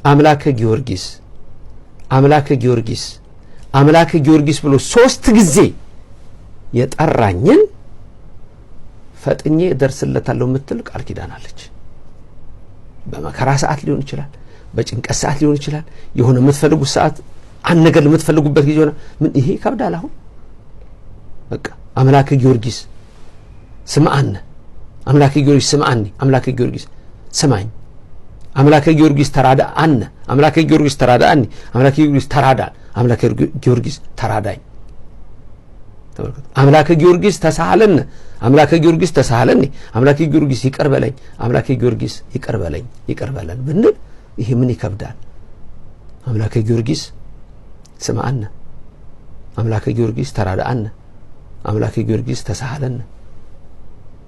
አምላከ ጊዮርጊስ አምላከ ጊዮርጊስ አምላከ ጊዮርጊስ ብሎ 3 ጊዜ የጠራኝን ፈጥኜ ደርስለታለሁ ምትል ቃል ኪዳን አለች። በመከራ ሰዓት ሊሆን ይችላል፣ በጭንቀት ሰዓት ሊሆን ይችላል፣ የሆነ የምትፈልጉት ሰዓት አንነገር የምትፈልጉበት ጊዜ ሆነ ምን ይሄ ከብዳል። አሁን በቃ አምላከ ጊዮርጊስ ስማአነ አምላከ ጊዮርጊስ ስማአኒ አምላከ ጊዮርጊስ ስማኝ አምላከ ጊዮርጊስ ተራዳአነ አምላከ ጊዮርጊስ ተራዳአኒ አምላከ ጊዮርጊስ ተራዳን አምላከ ጊዮርጊስ ተራዳኝ ተመልከቱ። አምላከ ጊዮርጊስ ተሳሃለነ አምላከ ጊዮርጊስ ተሳሃለኒ አምላከ ጊዮርጊስ ይቅር በለኝ አምላከ ጊዮርጊስ ይቅር በለኝ ይቅር በለን ብንል ይሄ ምን ይከብዳል? አምላከ ጊዮርጊስ ስማአነ አምላከ ጊዮርጊስ ተራዳአነ አምላከ ጊዮርጊስ ተሳሃለነ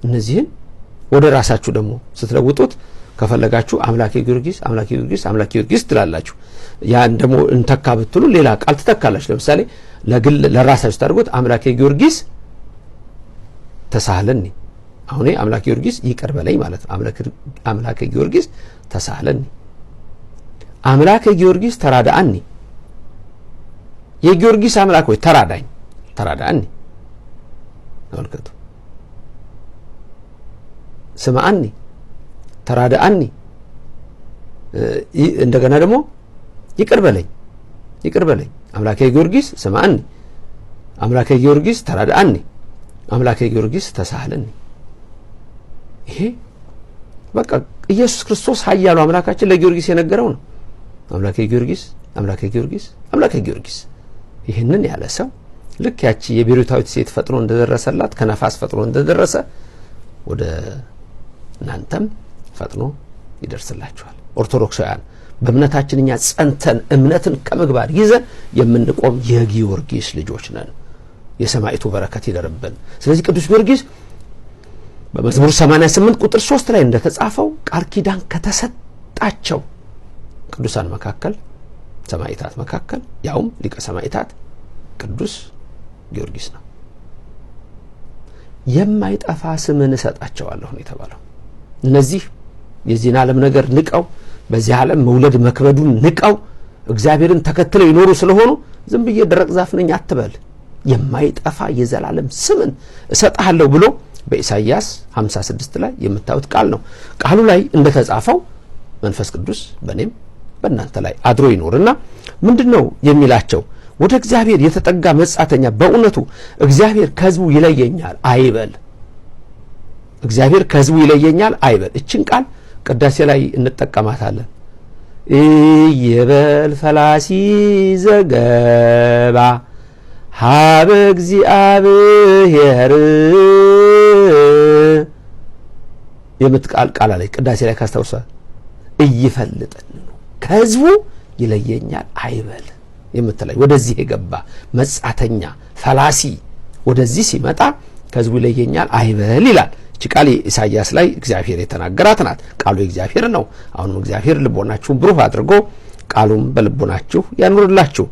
እነዚህን ወደ ራሳችሁ ደግሞ ስትለውጡት ከፈለጋችሁ አምላከ ጊዮርጊስ አምላከ ጊዮርጊስ አምላከ ጊዮርጊስ ትላላችሁ። ያን ደግሞ እንተካ ብትሉ ሌላ ቃል ትተካላችሁ። ለምሳሌ ለግል ለራሳችሁ ታርጉት አምላከ ጊዮርጊስ ተሳሃለኒ አሁን አምላከ ጊዮርጊስ ይቅር በለኝ ማለት ነው። አምላከ ጊዮርጊስ ተሳሃለኒ አምላከ ጊዮርጊስ ተራዳአኒ የጊዮርጊስ አምላክ ወይ ተራዳኝ ተራዳአኒ ተመልከቱ። ስማአኒ ተራዳአኒ እንደገና ደግሞ ይቅር በለኝ ይቅር በለኝ አምላከ ጊዮርጊስ ስማአኒ አምላከ ጊዮርጊስ ተራዳአኒ አምላከ ጊዮርጊስ ተሳሃለኒ። ይሄ በቃ ኢየሱስ ክርስቶስ ኃያሉ አምላካችን ለጊዮርጊስ የነገረው ነው። አምላከ ጊዮርጊስ አምላከ ጊዮርጊስ አምላከ ጊዮርጊስ ይሄንን ያለ ሰው ልክ ያቺ የቤሩታዊት ሴት ፈጥኖ እንደደረሰላት ከነፋስ ፈጥኖ እንደደረሰ ወደ እናንተም ፈጥኖ ይደርስላችኋል። ኦርቶዶክሳውያን በእምነታችን እኛ ጸንተን እምነትን ከምግባር ይዘን የምንቆም የጊዮርጊስ ልጆች ነን። የሰማዕቱ በረከት ይደርብን። ስለዚህ ቅዱስ ጊዮርጊስ በመዝሙር 88 ቁጥር 3 ላይ እንደተጻፈው ቃል ኪዳን ከተሰጣቸው ቅዱሳን መካከል ሰማዕታት መካከል ያውም ሊቀ ሰማዕታት ቅዱስ ጊዮርጊስ ነው። የማይጠፋ ስምን እሰጣቸዋለሁ ነው የተባለው። እነዚህ የዚህን ዓለም ነገር ንቀው በዚህ ዓለም መውለድ መክበዱን ንቀው እግዚአብሔርን ተከትለው ይኖሩ ስለሆኑ ዝም ብዬ ደረቅ ዛፍ ነኝ አትበል፣ የማይጠፋ የዘላለም ስምን እሰጣለሁ ብሎ በኢሳይያስ 56 ላይ የምታዩት ቃል ነው። ቃሉ ላይ እንደተጻፈው መንፈስ ቅዱስ በእኔም በእናንተ ላይ አድሮ ይኖርና ምንድነው የሚላቸው? ወደ እግዚአብሔር የተጠጋ መጻተኛ በእውነቱ እግዚአብሔር ከሕዝቡ ይለየኛል አይበል። እግዚአብሔር ከሕዝቡ ይለየኛል አይበል። እችን ቃል ቅዳሴ ላይ እንጠቀማታለን። ይበል ፈላሲ ዘገባ ሀበ እግዚአብሔር የምትቃል ቃል ላይ ቅዳሴ ላይ ካስታውሳል እይፈልጠን ከሕዝቡ ይለየኛል አይበል የምትላይ ወደዚህ የገባ መጻተኛ ፈላሲ ወደዚህ ሲመጣ ከሕዝቡ ይለየኛል አይበል ይላል። እቺ ቃል ኢሳይያስ ላይ እግዚአብሔር የተናገራት ናት። ቃሉ እግዚአብሔር ነው። አሁንም እግዚአብሔር ልቦናችሁን ብሩህ አድርጎ ቃሉም በልቦናችሁ ያኑርላችሁ።